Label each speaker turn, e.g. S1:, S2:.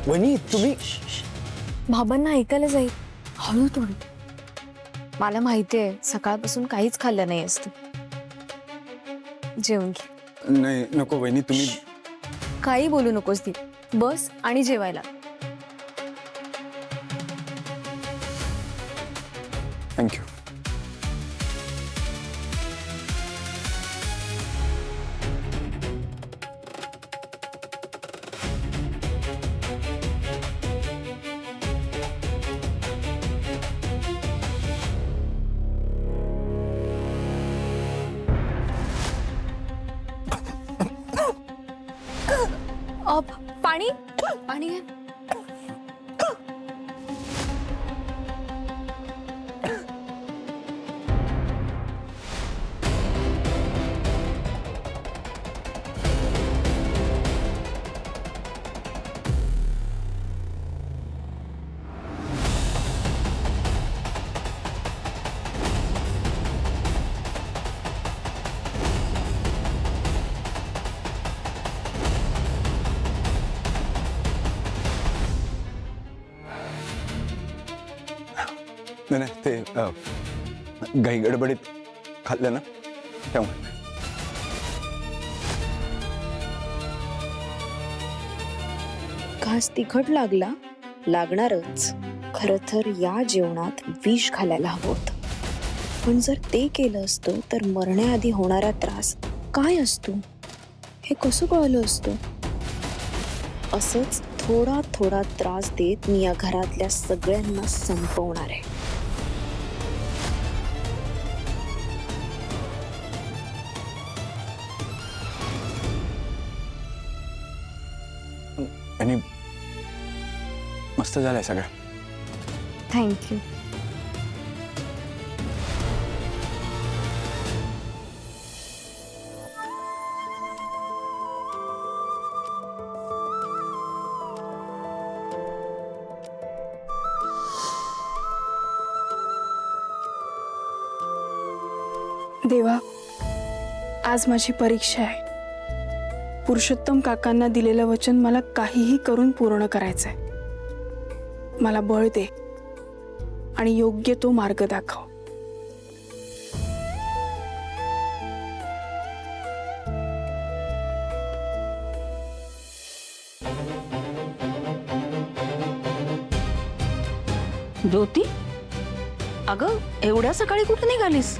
S1: वहिनी तुम्ही
S2: बाबांना ऐकायला जाईल हळू थोडी. मला माहिती आहे सकाळपासून काहीच खाल्लं नाही असतं. जेवून घे.
S1: नाही नको वहिनी तुम्ही
S2: काही बोलू नकोस ती. बस आणि जेवायला.
S1: थँक्यू.
S2: पाणी पाणी घे.
S1: नाही नाही ते घाई गडबडीत खाल्लं ना त्यामुळे.
S3: घास तिखट लागणारच. खरं तर या जेवणात विष घालायला हवं होतं. पण जर ते केलं असतं तर मरण्याआधी होणारा त्रास काय असतो हे कसं कळलं असतं. असंच थोडा थोडा त्रास देत मी या घरातल्या सगळ्यांना संपवणार आहे.
S1: आणि मस्त झालंय सगळं.
S2: थँक्यू.
S4: देवा, आज माझी परीक्षा आहे. पुरुषोत्तम काकांना दिलेलं वचन मला काहीही करून पूर्ण करायचंय. मला बळ दे आणि योग्य तो मार्ग दाखव.
S5: ज्योती, अगं एवढ्या सकाळी कुठे निघालीस?